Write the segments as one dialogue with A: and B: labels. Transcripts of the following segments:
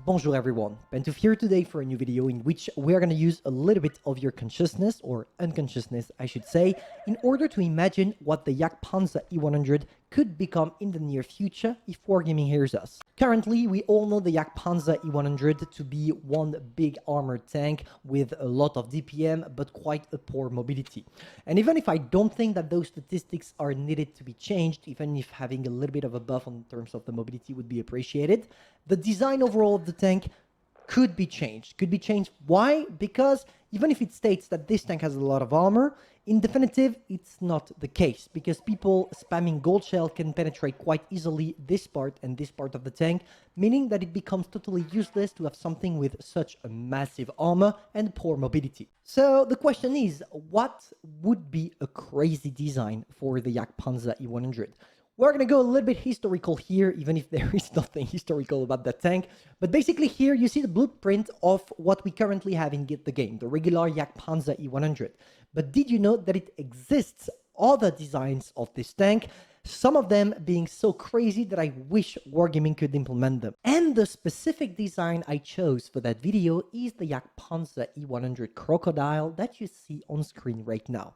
A: Bonjour everyone, Pantoufleee here today for a new video in which we're going to use a little bit of your consciousness, or unconsciousness I should say, in order to imagine what the Jagdpanzer E100 could become in the near future if Wargaming hears us. Currently, we all know the Jagdpanzer E100 to be one big armored tank with a lot of DPM but quite a poor mobility. And even if I don't think that those statistics are needed to be changed, even if having a little bit of a buff in terms of the mobility would be appreciated, the design overall of the tank could be changed. Why? Because even if it states that this tank has a lot of armor, in definitive, it's not the case, because people spamming gold shell can penetrate quite easily this part and this part of the tank, meaning that it becomes totally useless to have something with such a massive armor and poor mobility. So the question is, what would be a crazy design for the Jagdpanzer E100? We're going to go a little bit historical here, even if there is nothing historical about that tank. But basically here you see the blueprint of what we currently have in the game, the regular Jagdpanzer E100. But did you know that it exists other designs of this tank, some of them being so crazy that I wish Wargaming could implement them. And the specific design I chose for that video is the Jagdpanzer E100 Crocodile that you see on screen right now.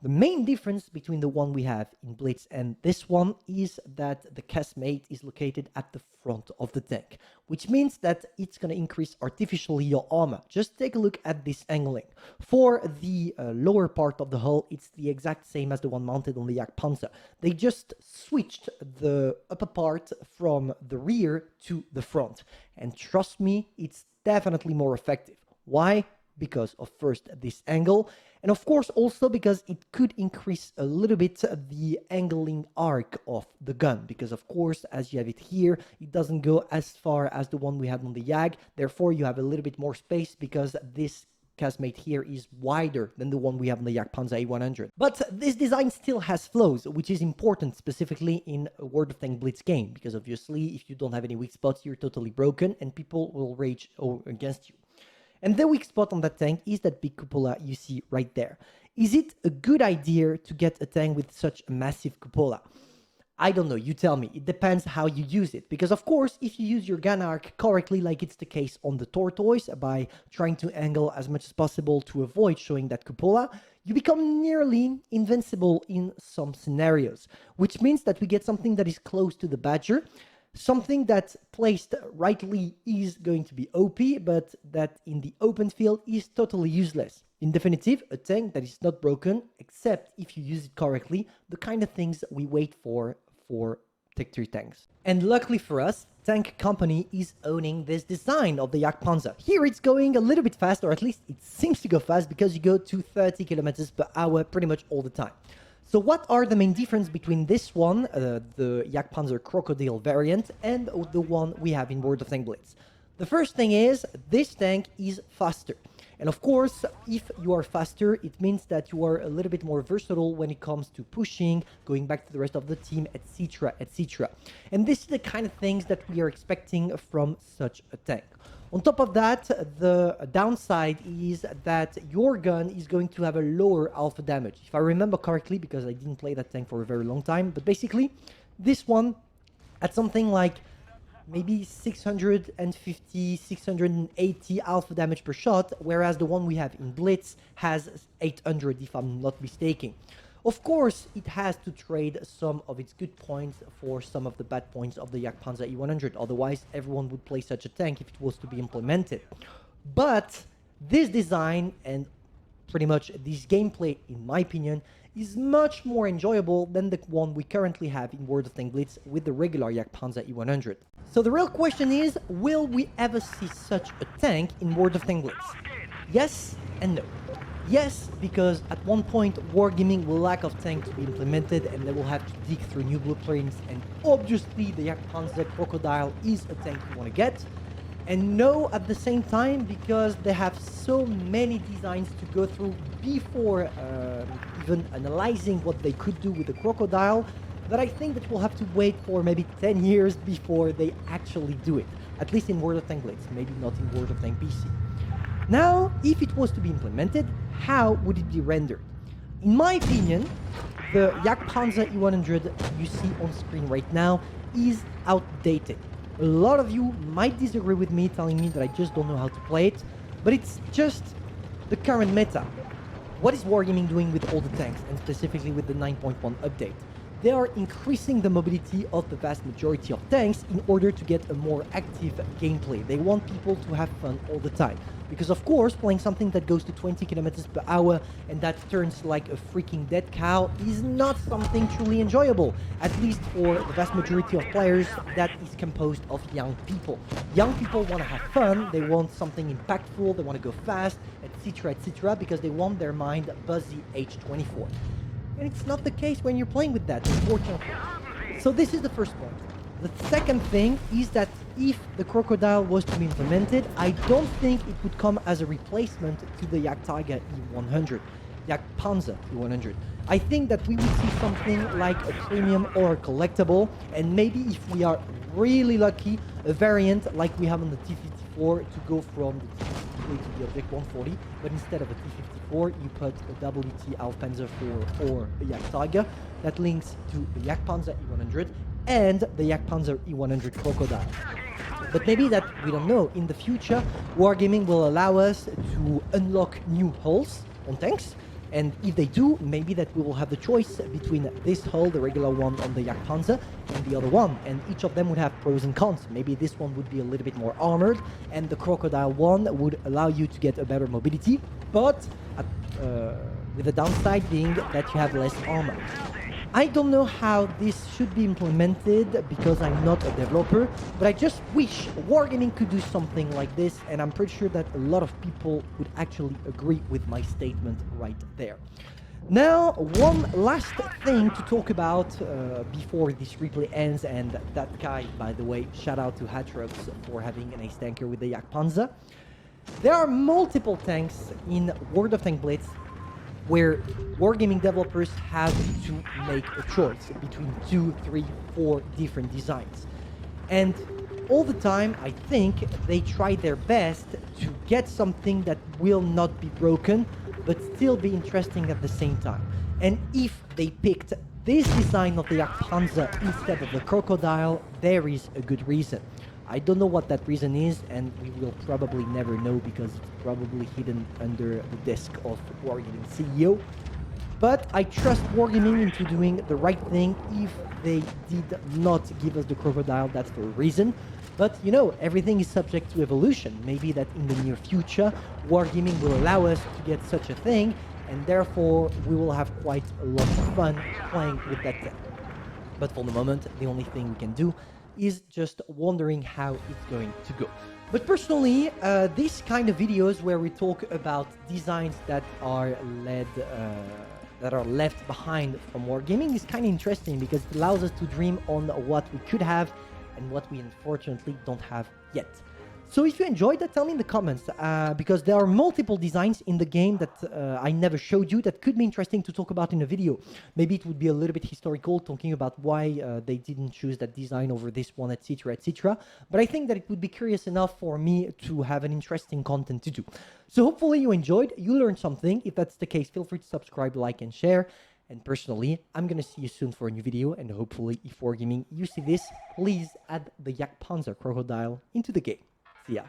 A: The main difference between the one we have in Blitz and this one is that the casemate is located at the front of the tank, which means that it's going to increase artificially your armor. Just take a look at this angling. For the lower part of the hull, it's the exact same as the one mounted on the Jagdpanzer. They just switched the upper part from the rear to the front. And trust me, it's definitely more effective. Why? Because of first this angle, and of course also because it could increase a little bit the angling arc of the gun, because of course as you have it here, it doesn't go as far as the one we had on the Jag, therefore you have a little bit more space because this casemate here is wider than the one we have on the Jagdpanzer A100. But this design still has flaws, which is important specifically in a World of Tanks Blitz game, because obviously if you don't have any weak spots, you're totally broken and people will rage against you. And the weak spot on that tank is that big cupola you see right there. Is it a good idea to get a tank with such a massive cupola? I don't know, you tell me. It depends how you use it. Because of course, if you use your gun arc correctly, like it's the case on the Tortoise, by trying to angle as much as possible to avoid showing that cupola, you become nearly invincible in some scenarios. Which means that we get something that is close to the Badger, something that placed rightly is going to be OP, but that in the open field is totally useless. In definitive, a tank that is not broken, except if you use it correctly, the kind of things we wait for Tech 3 tanks. And luckily for us, Tank Company is owning this design of the Jagdpanzer. Here it's going a little bit fast, or at least it seems to go fast, because you go to 30 kilometers per hour pretty much all the time. So what are the main difference between this one, the Jagdpanzer Crocodile variant, and the one we have in World of Tanks Blitz? The first thing is, this tank is faster. And of course, if you are faster, it means that you are a little bit more versatile when it comes to pushing, going back to the rest of the team, etc, etc. And this is the kind of things that we are expecting from such a tank. On top of that, the downside is that your gun is going to have a lower alpha damage. If I remember correctly, because I didn't play that tank for a very long time, but basically, this one at something like maybe 650, 680 alpha damage per shot, whereas the one we have in Blitz has 800 if I'm not mistaken. Of course, it has to trade some of its good points for some of the bad points of the Jagdpanzer E100. Otherwise, everyone would play such a tank if it was to be implemented. But this design and pretty much this gameplay, in my opinion, is much more enjoyable than the one we currently have in World of Tanks Blitz with the regular Jagdpanzer E100. So the real question is, will we ever see such a tank in World of Tanks Blitz? Yes and no. Yes, because at one point Wargaming will lack of tanks to be implemented and they will have to dig through new blueprints, and obviously the Jagdpanzer Crocodile is a tank you want to get. And no, at the same time, because they have so many designs to go through before even analyzing what they could do with the Crocodile, that I think that we'll have to wait for maybe 10 years before they actually do it. At least in World of Tanks Blitz, maybe not in World of Tanks PC. Now, if it was to be implemented, how would it be rendered? In my opinion, the Jagdpanzer E100 you see on screen right now is outdated. A lot of you might disagree with me, telling me that I just don't know how to play it, but it's just the current meta. What is Wargaming doing with all the tanks, and specifically with the 9.1 update? They are increasing the mobility of the vast majority of tanks in order to get a more active gameplay. They want people to have fun all the time. Because of course, playing something that goes to 20 kilometers per hour and that turns like a freaking dead cow is not something truly enjoyable. At least for the vast majority of players, that is composed of young people. Young people want to have fun, they want something impactful, they want to go fast, etc., because they want their mind buzzy age 24. And it's not the case when you're playing with that, unfortunately. So this is the first point. The second thing is that if the Crocodile was to be implemented, I don't think it would come as a replacement to the Jagdtiger E100, Jagdpanzer E100. I think that we would see something like a premium or a collectible, and maybe if we are really lucky, a variant like we have on the T-54 to go from the T-53 to the Object 140, but instead of a T-54, you put a WT Jagdpanzer 4 or a Jagdtiger that links to the Jagdpanzer E100 and the Jagdpanzer E100 Crocodile. But maybe that, we don't know, in the future, Wargaming will allow us to unlock new hulls on tanks, and if they do, maybe that we will have the choice between this hull, the regular one on the Jagdpanzer, and the other one, and each of them would have pros and cons. Maybe this one would be a little bit more armored, and the Crocodile one would allow you to get a better mobility, but with the downside being that you have less armor. I don't know how this should be implemented because I'm not a developer, but I just wish Wargaming could do something like this, and I'm pretty sure that a lot of people would actually agree with my statement right there. Now, one last thing to talk about before this replay ends, and that guy, by the way, shout out to Hatrox for having an ace tanker with the Jagdpanzer. There are multiple tanks in World of Tanks Blitz where Wargaming developers have to make a choice between 2, 3, 4 different designs. And all the time, I think they try their best to get something that will not be broken, but still be interesting at the same time. And if they picked this design of the Jagdpanzer instead of the Crocodile, there is a good reason. I don't know what that reason is, and we will probably never know because it's probably hidden under the desk of Wargaming CEO. But I trust Wargaming into doing the right thing. If they did not give us the Crocodile, that's for a reason. But, you know, everything is subject to evolution. Maybe that in the near future, Wargaming will allow us to get such a thing, and therefore we will have quite a lot of fun playing with that tech. But for the moment, the only thing we can do is just wondering how it's going to go. But personally, these kind of videos where we talk about designs that are left behind from Wargaming is kind of interesting because it allows us to dream on what we could have and what we unfortunately don't have yet. So if you enjoyed that, tell me in the comments, because there are multiple designs in the game that I never showed you that could be interesting to talk about in a video. Maybe it would be a little bit historical, talking about why they didn't choose that design over this one, etc. But I think that it would be curious enough for me to have an interesting content to do. So hopefully you enjoyed, you learned something. If that's the case, feel free to subscribe, like, and share. And personally, I'm gonna see you soon for a new video, and hopefully, if Wargaming you see this, please add the Jagdpanzer Crocodile into the game. See ya.